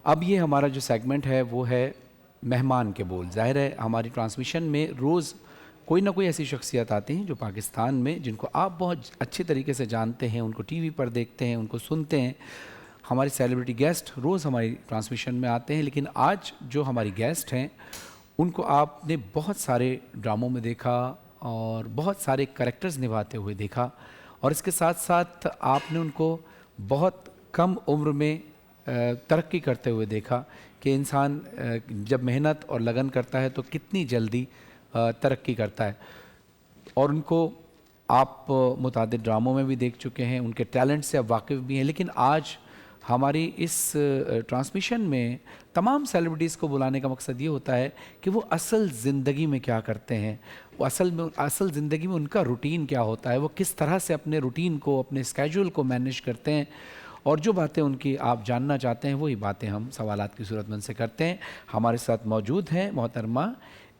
اب یہ ہمارا جو سیگمنٹ ہے وہ ہے مہمان کے بول. ظاہر ہے ہماری ٹرانسمیشن میں روز کوئی نہ کوئی ایسی شخصیت آتی ہیں جو پاکستان میں جن کو آپ بہت اچھے طریقے سے جانتے ہیں, ان کو ٹی وی پر دیکھتے ہیں, ان کو سنتے ہیں. ہمارے سیلیبریٹی گیسٹ روز ہماری ٹرانسمیشن میں آتے ہیں, لیکن آج جو ہماری گیسٹ ہیں ان کو آپ نے بہت سارے ڈراموں میں دیکھا اور بہت سارے کریکٹرز نبھاتے ہوئے دیکھا, اور اس کے ساتھ ساتھ آپ نے ان کو بہت کم عمر میں ترقی کرتے ہوئے دیکھا کہ انسان جب محنت اور لگن کرتا ہے تو کتنی جلدی ترقی کرتا ہے. اور ان کو آپ متعدد ڈراموں میں بھی دیکھ چکے ہیں, ان کے ٹیلنٹ سے آپ واقف بھی ہیں. لیکن آج ہماری اس ٹرانسمیشن میں تمام سیلیبریٹیز کو بلانے کا مقصد یہ ہوتا ہے کہ وہ اصل زندگی میں کیا کرتے ہیں, وہ اصل زندگی میں ان کا روٹین کیا ہوتا ہے, وہ کس طرح سے اپنے روٹین کو, اپنے اسکیجول کو مینیج کرتے ہیں, اور جو باتیں ان کی آپ جاننا چاہتے ہیں وہی باتیں ہم سوالات کی صورت میں ان سے کرتے ہیں. ہمارے ساتھ موجود ہیں محترمہ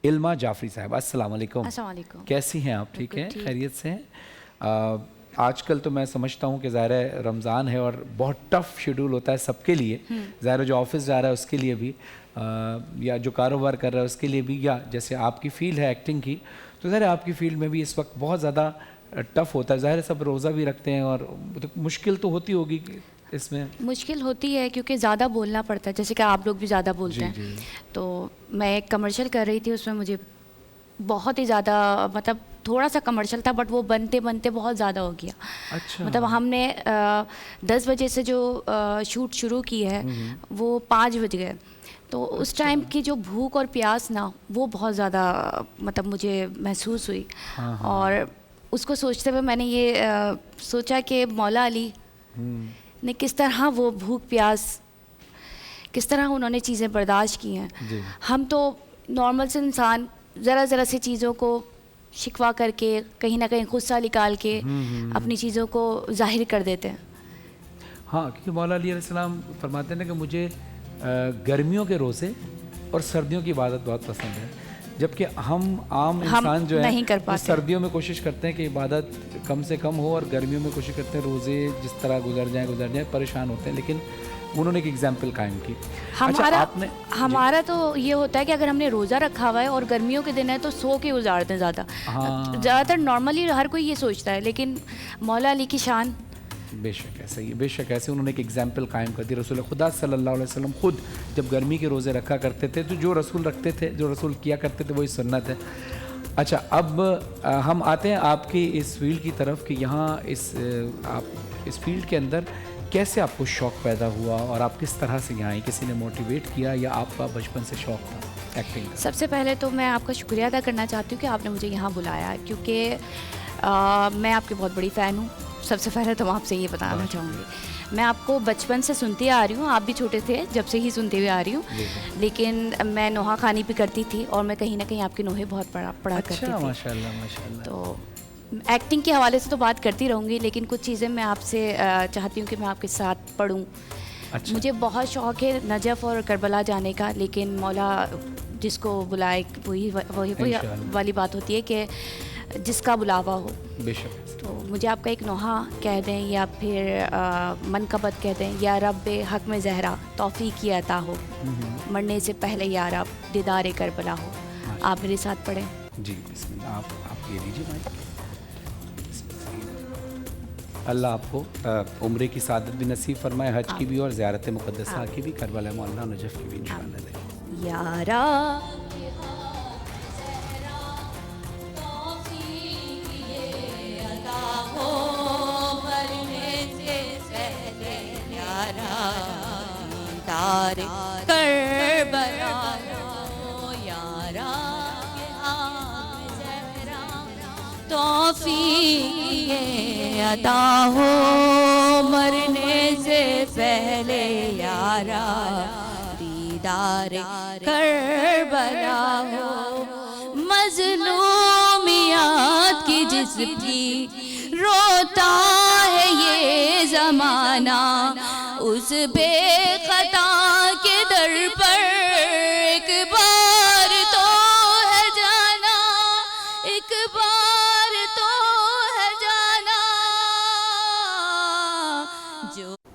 علمہ جعفری صاحبہ. السلام علیکم. السلام علیکم. کیسی ہیں آپ؟ ٹھیک ہیں, خیریت سے ہیں؟ آج کل تو میں سمجھتا ہوں کہ ظاہر ہے رمضان ہے اور بہت ٹف شیڈول ہوتا ہے سب کے لیے, ظاہر ہے جو آفس جا رہا ہے اس کے لیے بھی, یا جو کاروبار کر رہا ہے اس کے لیے بھی, یا جیسے آپ کی فیلڈ ہے ایکٹنگ کی, تو ظاہر ہے آپ کی فیلڈ میں بھی اس وقت بہت زیادہ ٹف ہوتا ہے. ظاہر ہے سب روزہ بھی رکھتے ہیں اور مشکل تو ہوتی ہوگی اس میں. مشکل ہوتی ہے کیونکہ زیادہ بولنا پڑتا ہے, جیسے کہ آپ لوگ بھی زیادہ بولتے ہیں. تو میں ایک کمرشل کر رہی تھی, اس میں مجھے بہت ہی زیادہ, مطلب تھوڑا سا کمرشل تھا بٹ وہ بنتے بنتے بہت زیادہ ہو گیا. مطلب ہم نے 10 بجے سے جو شوٹ شروع کی ہے وہ 5 بج گئے. تو اس ٹائم کی جو بھوک اور پیاس نا وہ بہت زیادہ مطلب مجھے محسوس ہوئی. اور اس کو سوچتے ہوئے میں نے یہ سوچا کہ مولا علی نے کس طرح وہ بھوک پیاس, کس طرح انہوں نے چیزیں برداشت کی ہیں. ہم تو نارمل سے انسان ذرا ذرا سی چیزوں کو شکوہ کر کے, کہیں نہ کہیں غصہ نکال کے اپنی چیزوں کو ظاہر کر دیتے ہیں. ہاں, کیونکہ مولا علی علیہ السلام فرماتے ہیں کہ مجھے گرمیوں کے روزے اور سردیوں کی عبادت بہت پسند ہے, جبکہ ہم عام انسان جو ہے سردیوں میں کوشش کرتے ہیں کہ عبادت کم سے کم ہو, اور گرمیوں میں کوشش کرتے ہیں روزے جس طرح گزر جائیں, پریشان ہوتے ہیں. لیکن انہوں نے ایک ایگزامپل قائم کی. ہمارا تو یہ ہوتا ہے کہ اگر ہم نے روزہ رکھا ہوا ہے اور گرمیوں کے دن ہے تو سو کے گزارتے ہیں زیادہ تر. نارملی ہر کوئی یہ سوچتا ہے, لیکن مولا علی کی شان بے شک ایسا ہی, بے شک ایسے انہوں نے ایک ایگزامپل قائم کر دی. رسول خدا صلی اللہ علیہ وسلم خود جب گرمی کے روزے رکھا کرتے تھے تو جو رسول رکھتے تھے, جو رسول کیا کرتے تھے وہی سنت ہے. اچھا, اب ہم آتے ہیں آپ کی اس فیلڈ کی طرف کہ یہاں آپ اس فیلڈ کے اندر کیسے آپ کو شوق پیدا ہوا اور آپ کس طرح سے یہاں آئیں؟ کسی نے موٹیویٹ کیا یا آپ کا بچپن سے شوق تھا ایکٹنگ کا؟ سب سے پہلے تو میں آپ کا شکریہ ادا کرنا چاہتی ہوں کہ آپ نے مجھے یہاں بلایا, کیونکہ میں آپ کی بہت بڑی فین ہوں. سب سے پہلے تو میں آپ سے یہ بتانا چاہوں گی, میں آپ کو بچپن سے سنتی آ رہی ہوں, آپ بھی چھوٹے تھے جب سے ہی سنتے ہوئے آ رہی ہوں. لیکن میں نوحہ خوانی بھی کرتی تھی اور میں کہیں نہ کہیں آپ کی نوحے بہت پڑھا کرتی تھی. ماشاءاللہ. تو ایکٹنگ کے حوالے سے تو بات کرتی رہوں گی, لیکن کچھ چیزیں میں آپ سے چاہتی ہوں کہ میں آپ کے ساتھ پڑھوں. مجھے بہت شوق ہے نجف اور کربلا جانے کا, لیکن مولا جس کو بلائے وہی والی بات ہوتی ہے کہ جس کا بلاوا ہو. بے شک. تو مجھے آپ کا ایک نوحہ کہہ دیں یا پھر منقبت کہہ دیں, یا رب حق میں زہرا توفیق کی عطا ہو, مرنے سے پہلے یا رب دیدار کربلا ہو. آپ میرے ساتھ پڑھیں. جی بسم اللہ. آپ یہ لیجیے بھائی. اللہ آپ کو عمرے کی سعادت بھی نصیب فرمائے, حج کی بھی اور زیارت مقدسہ کی بھی, کربلا مولا نجف کی بھی انشاءاللہ دے. یارا کربلا یارا توفیق عطا ہو, مرنے سے پہلے یارا دیدار کربلا ہو. مظلومیات کی جس کی روتا ہے یہ زمانہ, اس بے خطا